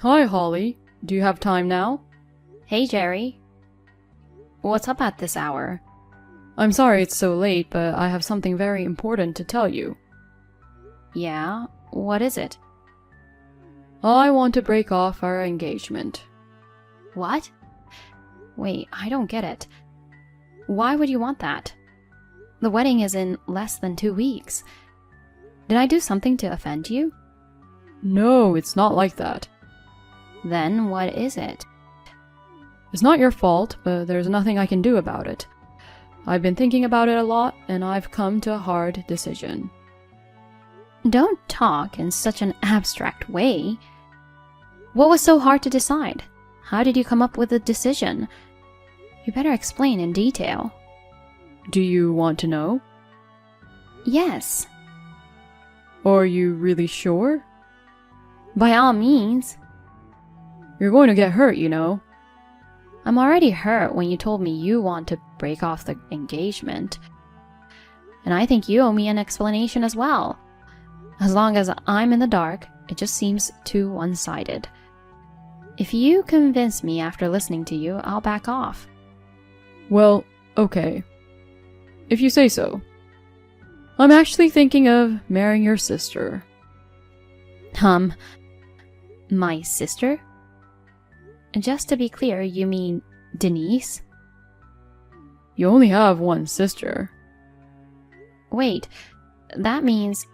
Hi, Holly. Do you have time now? Hey, Jerry. What's up at this hour? I'm sorry it's so late, but I have something very important to tell you. Yeah? What is it? I want to break off our engagement. What? Wait, I don't get it. Why would you want that? The wedding is in less than 2 weeks. Did I do something to offend you? No, it's not like that. Then what is it? It's not your fault, but there's nothing I can do about it. I've been thinking about it a lot, and I've come to a hard decision. Don't talk in such an abstract way. What was so hard to decide? How did you come up with the decision? You better explain in detail. Do you want to know? Yes. Are you really sure? By all means. You're going to get hurt, you know. I'm already hurt when you told me you want to break off the engagement. And I think you owe me an explanation as well. As long as I'm in the dark, it just seems too one-sided. If you convince me after listening to you, I'll back off. Well, okay. If you say so. I'm actually thinking of marrying your sister. My sister? Just to be clear, you mean Denise? You only have one sister. Wait, that means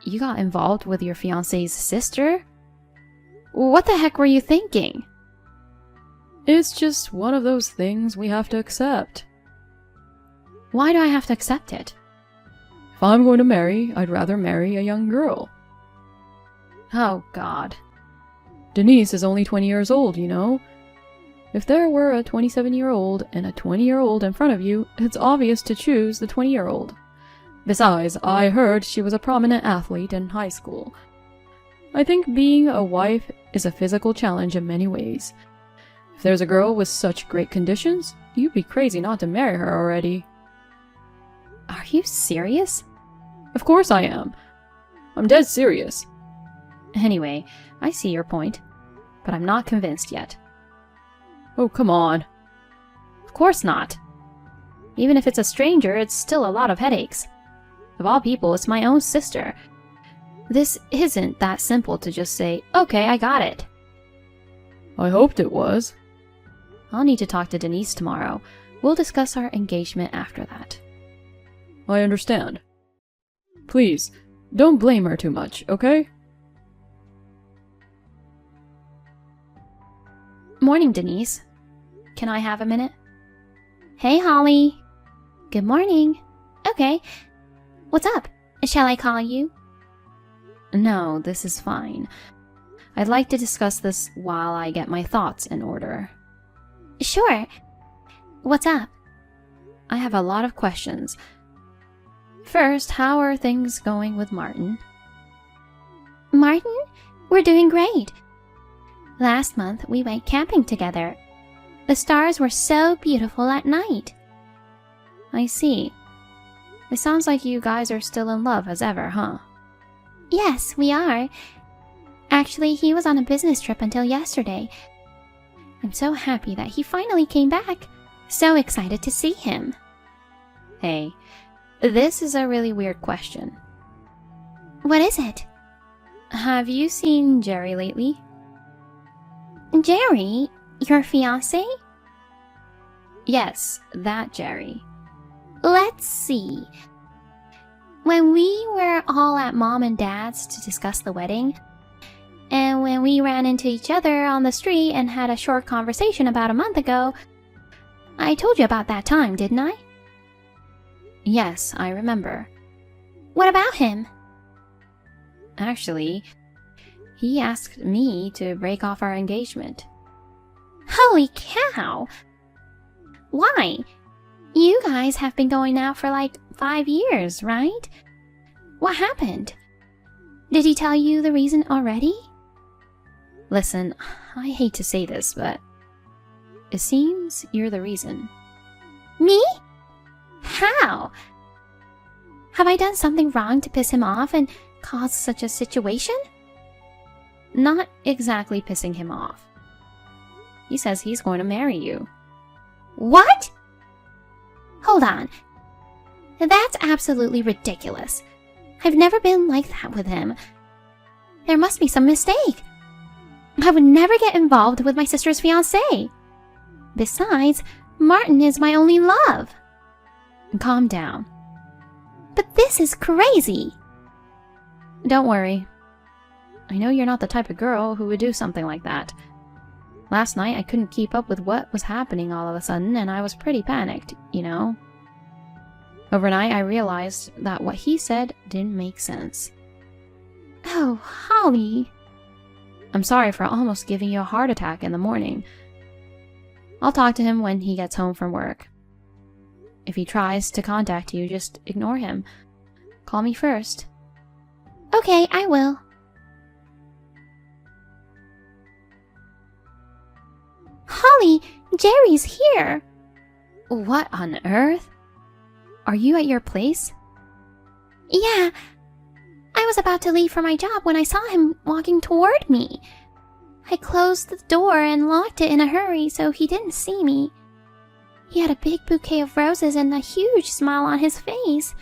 you got involved with your fiancé's sister? What the heck were you thinking? It's just one of those things we have to accept. Why do I have to accept it? If I'm going to marry, I'd rather marry a young girl. Oh, God. Denise is only 20 years old, you know. If there were a 27-year-old and a 20-year-old in front of you, it's obvious to choose the 20-year-old. Besides, I heard she was a prominent athlete in high school. I think being a wife is a physical challenge in many ways. If there's a girl with such great conditions, you'd be crazy not to marry her already. Are you serious? Of course I am. I'm dead serious. Anyway, I see your point, but I'm not convinced yet. Oh, come on. Of course not. Even if it's a stranger, it's still a lot of headaches. Of all people, it's my own sister. This isn't that simple to just say, okay, I got it. I hoped it was. I'll need to talk to Denise tomorrow. We'll discuss our engagement after that. I understand. Please, don't blame her too much, okay? Morning, Denise. Can I have a minute? Hey, Holly. Good morning. Okay. What's up? Shall I call you? No, this is fine. I'd like to discuss this while I get my thoughts in order. Sure. What's up? I have a lot of questions. First, how are things going with Martin? Martin? We're doing great. Last month, we went camping together. The stars were so beautiful at night. I see. It sounds like you guys are still in love as ever, huh? Yes, we are. Actually, he was on a business trip until yesterday. I'm so happy that he finally came back. So excited to see him. Hey, this is a really weird question. What is it? Have you seen Jerry lately? Jerry? Your fiancé? Yes, that Jerry. Let's see. When we were all at Mom and Dad's to discuss the wedding, and when we ran into each other on the street and had a short conversation about a month ago, I told you about that time, didn't I? Yes, I remember. What about him? Actually, he asked me to break off our engagement. Holy cow! Why? You guys have been going out for like 5 years, right? What happened? Did he tell you the reason already? Listen, I hate to say this, but it seems you're the reason. Me? How? Have I done something wrong to piss him off and cause such a situation? not exactly pissing him off. He says he's going to marry you. What? Hold on. That's absolutely ridiculous. I've never been like that with him. There must be some mistake. I would never get involved with my sister's fiancé. Besides, Martin is my only love. Calm down. But this is crazy. Don't worry. I know you're not the type of girl who would do something like that. Last night I couldn't keep up with what was happening all of a sudden, and I was pretty panicked, you know. Overnight I realized that what he said didn't make sense. Oh, Holly. I'm sorry for almost giving you a heart attack in the morning. I'll talk to him when he gets home from work. If he tries to contact you, just ignore him. Call me first. Okay, I will. Holly, Jerry's here. What on earth? Are you at your place? Yeah. I was about to leave for my job when I saw him walking toward me. I closed the door and locked it in a hurry so he didn't see me. He had a big bouquet of roses and a huge smile on his face.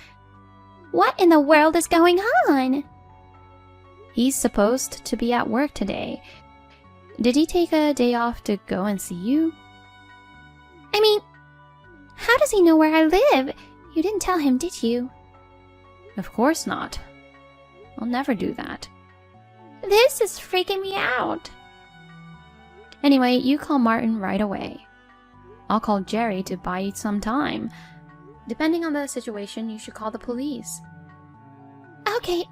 What in the world is going on? He's supposed to be at work today. Did he take a day off to go and see you? I mean, how does he know where I live? You didn't tell him, did you? Of course not. I'll never do that. This is freaking me out. Anyway, you call Martin right away. I'll call Jerry to buy you some time. Depending on the situation, you should call the police. Okay.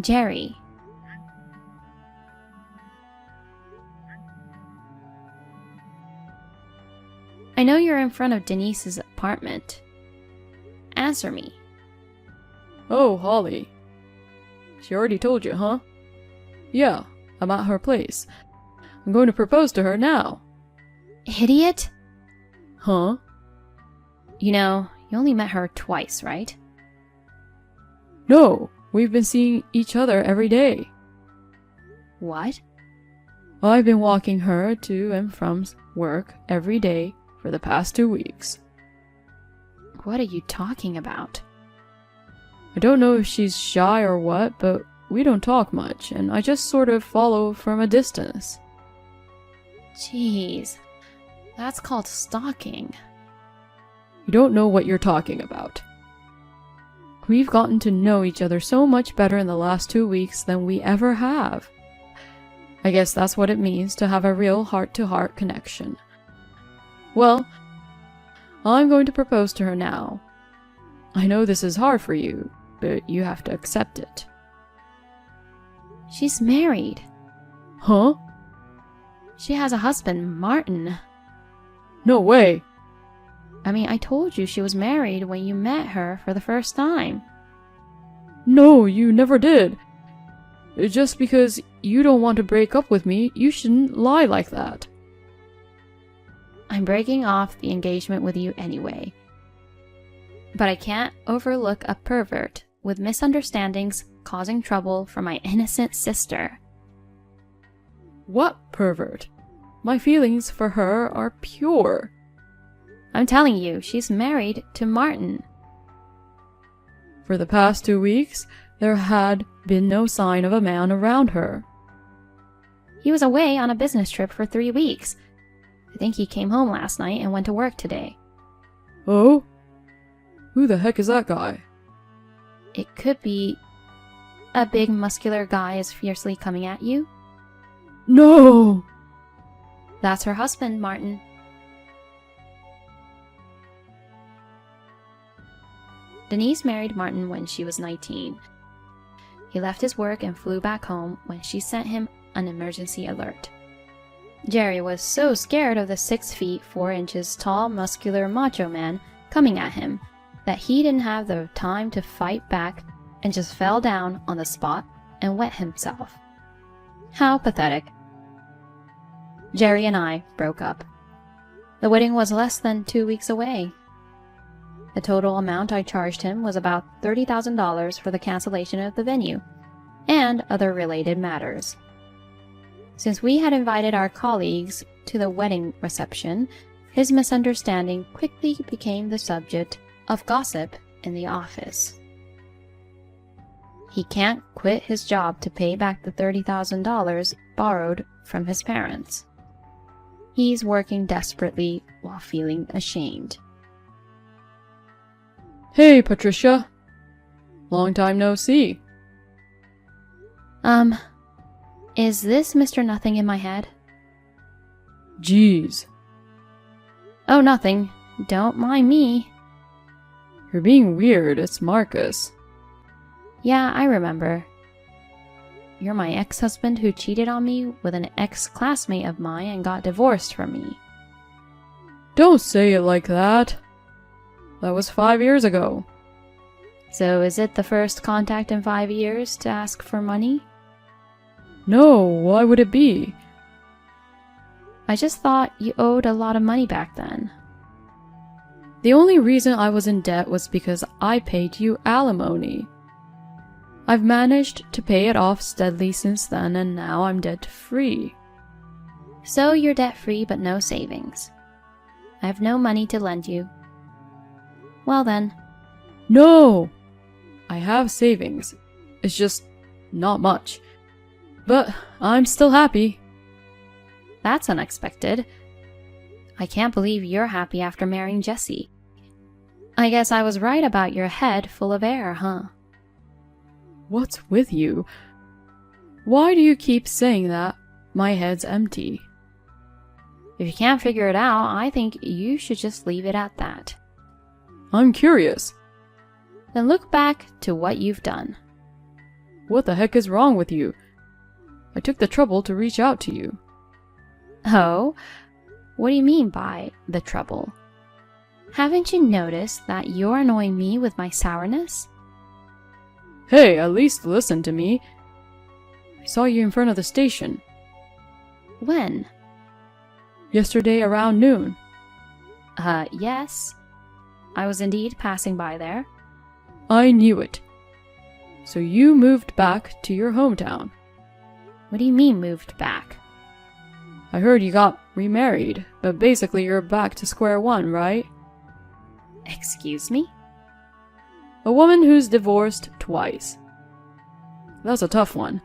Jerry. I know you're in front of Denise's apartment. Answer me. Oh, Holly. She already told you, huh? Yeah, I'm at her place. I'm going to propose to her now. Idiot? Huh? You know, you only met her twice, right? No, we've been seeing each other every day. What? I've been walking her to and from work every day for the past 2 weeks. What are you talking about? I don't know if she's shy or what, but we don't talk much, and I just sort of follow from a distance. Jeez, that's called stalking. You don't know what you're talking about. We've gotten to know each other so much better in the last 2 weeks than we ever have. I guess that's what it means to have a real heart-to-heart connection. Well, I'm going to propose to her now. I know this is hard for you, but you have to accept it. She's married. Huh? She has a husband, Martin. No way. I mean, I told you she was married when you met her for the first time. No, you never did. Just because you don't want to break up with me, you shouldn't lie like that. I'm breaking off the engagement with you anyway. But I can't overlook a pervert with misunderstandings causing trouble for my innocent sister. What pervert? My feelings for her are pure. I'm telling you, she's married to Martin. For the past 2 weeks, there had been no sign of a man around her. He was away on a business trip for 3 weeks. I think he came home last night and went to work today. Oh? Who the heck is that guy? It could be a big muscular guy is fiercely coming at you. No! That's her husband, Martin. Denise married Martin when she was 19. He left his work and flew back home when she sent him an emergency alert. Jerry was so scared of the 6 feet 4 inches tall muscular macho man coming at him that he didn't have the time to fight back and just fell down on the spot and wet himself. How pathetic. Jerry and I broke up. The wedding was less than 2 weeks away. The total amount I charged him was about $30,000 for the cancellation of the venue and other related matters. Since we had invited our colleagues to the wedding reception, his misunderstanding quickly became the subject of gossip in the office. He can't quit his job to pay back the $30,000 borrowed from his parents. He's working desperately while feeling ashamed. Hey, Patricia. Long time no see. Is this Mr. Nothing in my head? Jeez. Oh, nothing. Don't mind me. You're being weird. It's Marcus. Yeah, I remember. You're my ex-husband who cheated on me with an ex-classmate of mine and got divorced from me. Don't say it like that. That was 5 years ago. So is it the first contact in 5 years to ask for money? No, why would it be? I just thought you owed a lot of money back then. The only reason I was in debt was because I paid you alimony. I've managed to pay it off steadily since then, and now I'm debt-free. So you're debt-free but no savings. I have no money to lend you. Well then. No! I have savings. It's just not much. But I'm still happy. That's unexpected. I can't believe you're happy after marrying Jesse. I guess I was right about your head full of air, huh? What's with you? Why do you keep saying that? My head's empty. If you can't figure it out, I think you should just leave it at that. I'm curious. Then look back to what you've done. What the heck is wrong with you? I took the trouble to reach out to you. Oh? What do you mean by the trouble? Haven't you noticed that you're annoying me with my sourness? Hey, at least listen to me. I saw you in front of the station. When? Yesterday around noon. Yes. I was indeed passing by there. I knew it. So you moved back to your hometown. What do you mean moved back? I heard you got remarried, but basically you're back to square one, right? Excuse me? A woman who's divorced twice. That's a tough one.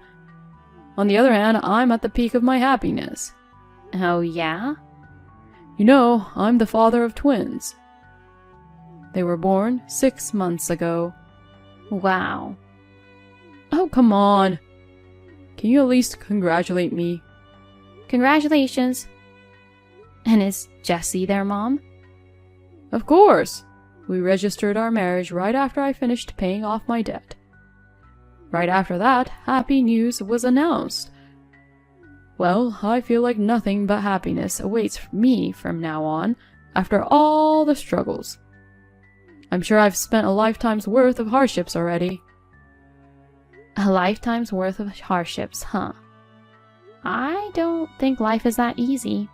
On the other hand, I'm at the peak of my happiness. Oh, yeah? You know, I'm the father of twins. They were born 6 months ago. Wow. Oh, come on. Can you at least congratulate me? Congratulations. And is Jessie their mom? Of course. We registered our marriage right after I finished paying off my debt. Right after that, happy news was announced. Well, I feel like nothing but happiness awaits me from now on, after all the struggles. I'm sure I've spent a lifetime's worth of hardships already. A lifetime's worth of hardships, huh? I don't think life is that easy.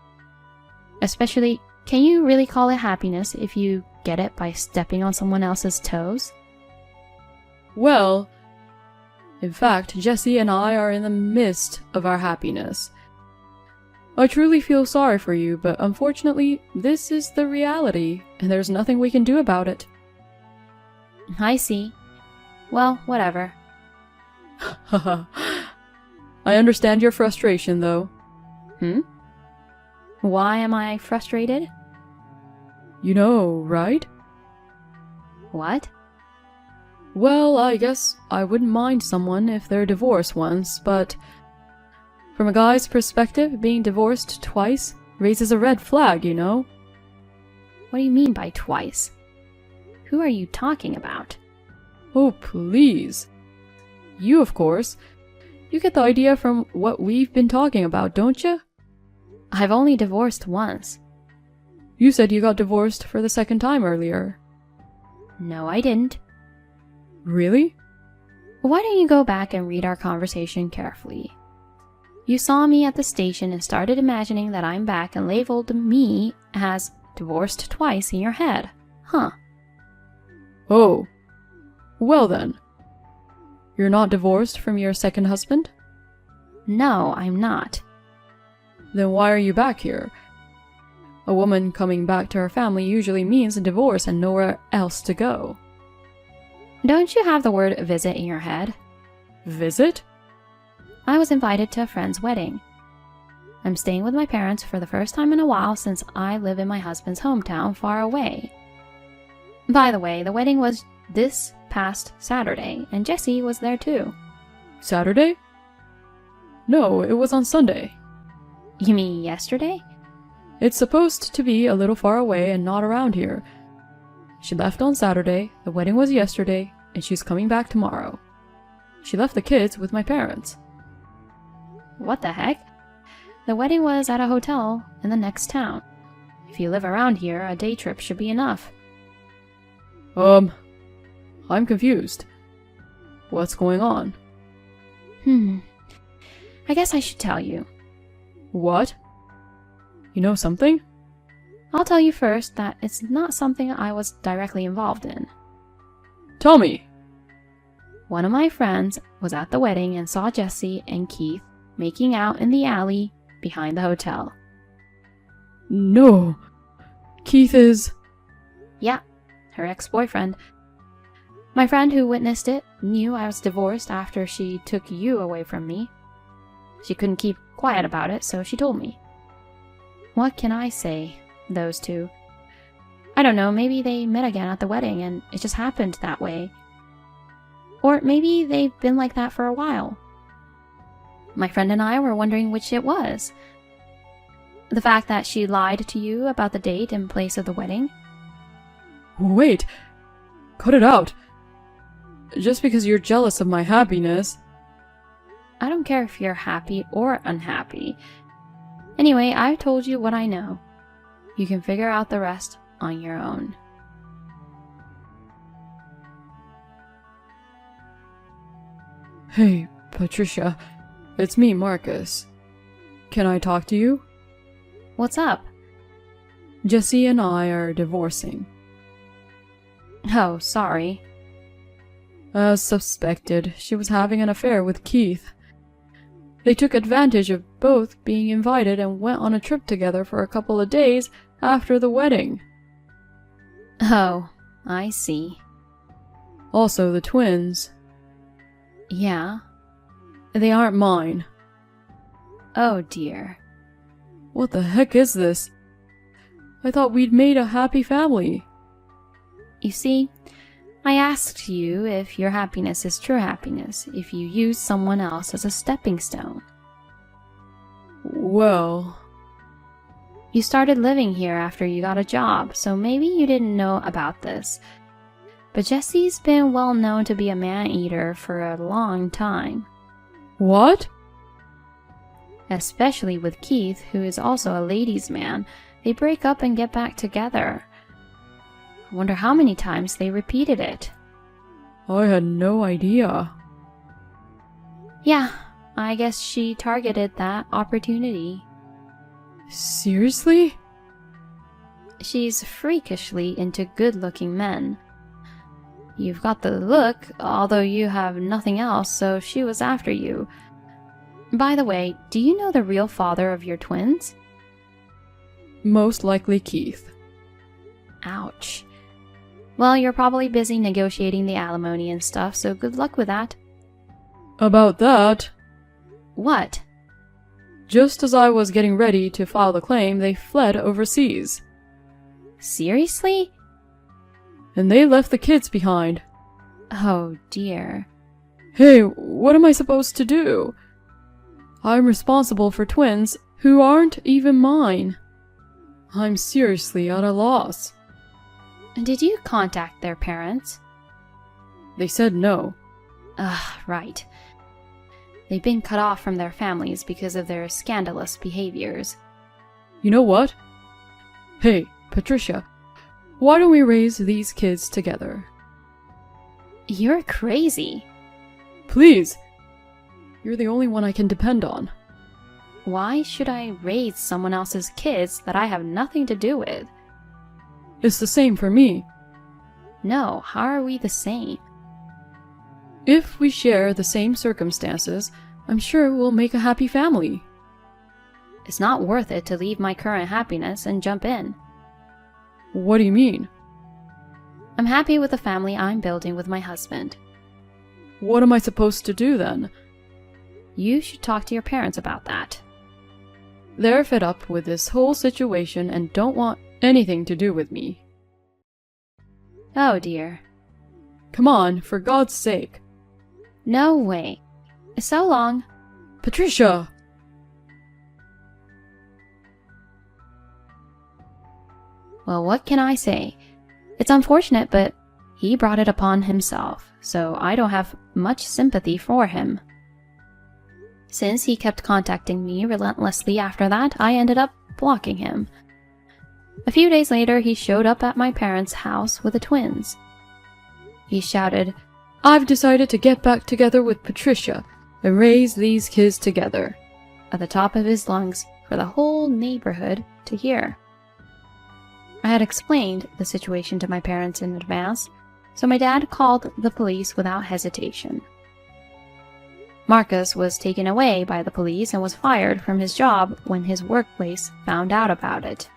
Especially, can you really call it happiness if you get it by stepping on someone else's toes? Well, in fact, Jesse and I are in the midst of our happiness. I truly feel sorry for you, but unfortunately, this is the reality, and there's nothing we can do about it. I see. Well, whatever. Haha. I understand your frustration, though. Why am I frustrated? You know, right? What? Well, I guess I wouldn't mind someone if they're divorced once, but from a guy's perspective, being divorced twice raises a red flag, you know? What do you mean by twice? Who are you talking about? Oh, please. You, of course. You get the idea from what we've been talking about, don't you? I've only divorced once. You said you got divorced for the second time earlier. No, I didn't. Really? Why don't you go back and read our conversation carefully? You saw me at the station and started imagining that I'm back and labeled me as divorced twice in your head, huh? Oh. Well then. You're not divorced from your second husband? No, I'm not. Then why are you back here? A woman coming back to her family usually means a divorce and nowhere else to go. Don't you have the word visit in your head? Visit? I was invited to a friend's wedding. I'm staying with my parents for the first time in a while since I live in my husband's hometown far away. By the way, the wedding was this past Saturday, and Jessie was there too. Saturday? No, it was on Sunday. You mean yesterday? It's supposed to be a little far away and not around here. She left on Saturday, the wedding was yesterday, and she's coming back tomorrow. She left the kids with my parents. What the heck? The wedding was at a hotel in the next town. If you live around here, a day trip should be enough. I'm confused. What's going on? I guess I should tell you. What? You know something? I'll tell you first that it's not something I was directly involved in. Tell me. One of my friends was at the wedding and saw Jessie and Keith making out in the alley behind the hotel. No. Keith is... Yeah, her ex-boyfriend. My friend who witnessed it knew I was divorced after she took you away from me. She couldn't keep quiet about it, so she told me. What can I say, those two? I don't know, maybe they met again at the wedding and it just happened that way. Or maybe they've been like that for a while. My friend and I were wondering which it was. The fact that she lied to you about the date and place of the wedding? Wait. Cut it out. Just because you're jealous of my happiness. I don't care if you're happy or unhappy. Anyway, I've told you what I know. You can figure out the rest on your own. Hey, Patricia. It's me, Marcus. Can I talk to you? What's up? Jessie and I are divorcing. Oh, sorry. As suspected, she was having an affair with Keith. They took advantage of both being invited and went on a trip together for a couple of days after the wedding. Oh, I see. Also, the twins. Yeah? They aren't mine. Oh dear. What the heck is this? I thought we'd made a happy family. You see, I asked you if your happiness is true happiness, if you use someone else as a stepping stone. Well... You started living here after you got a job, so maybe you didn't know about this. But Jessie's been well known to be a man-eater for a long time. What? Especially with Keith, who is also a ladies' man. They break up and get back together. I wonder how many times they repeated it. I had no idea. Yeah, I guess she targeted that opportunity. Seriously? She's freakishly into good-looking men. You've got the look, although you have nothing else, so she was after you. By the way, do you know the real father of your twins? Most likely Keith. Ouch. Well, you're probably busy negotiating the alimony and stuff, so good luck with that. About that... What? Just as I was getting ready to file the claim, they fled overseas. Seriously? And they left the kids behind. Oh dear. Hey, what am I supposed to do? I'm responsible for twins who aren't even mine. I'm seriously at a loss. Did you contact their parents? They said no. Right. They've been cut off from their families because of their scandalous behaviors. You know what? Hey, Patricia, why don't we raise these kids together? You're crazy. Please! You're the only one I can depend on. Why should I raise someone else's kids that I have nothing to do with? It's the same for me. No, how are we the same? If we share the same circumstances, I'm sure we'll make a happy family. It's not worth it to leave my current happiness and jump in. What do you mean? I'm happy with the family I'm building with my husband. What am I supposed to do then? You should talk to your parents about that. They're fed up with this whole situation and don't want anything to do with me. Oh dear. Come on, for God's sake. No way. So long. Patricia! Well, what can I say? It's unfortunate, but he brought it upon himself, so I don't have much sympathy for him. Since he kept contacting me relentlessly after that, I ended up blocking him. A few days later, he showed up at my parents' house with the twins. He shouted, I've decided to get back together with Patricia and raise these kids together, at the top of his lungs for the whole neighborhood to hear. I had explained the situation to my parents in advance, so my dad called the police without hesitation. Marcus was taken away by the police and was fired from his job when his workplace found out about it.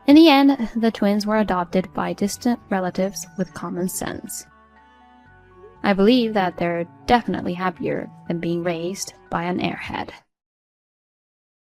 In the end, the twins were adopted by distant relatives with common sense. I believe that they're definitely happier than being raised by an airhead.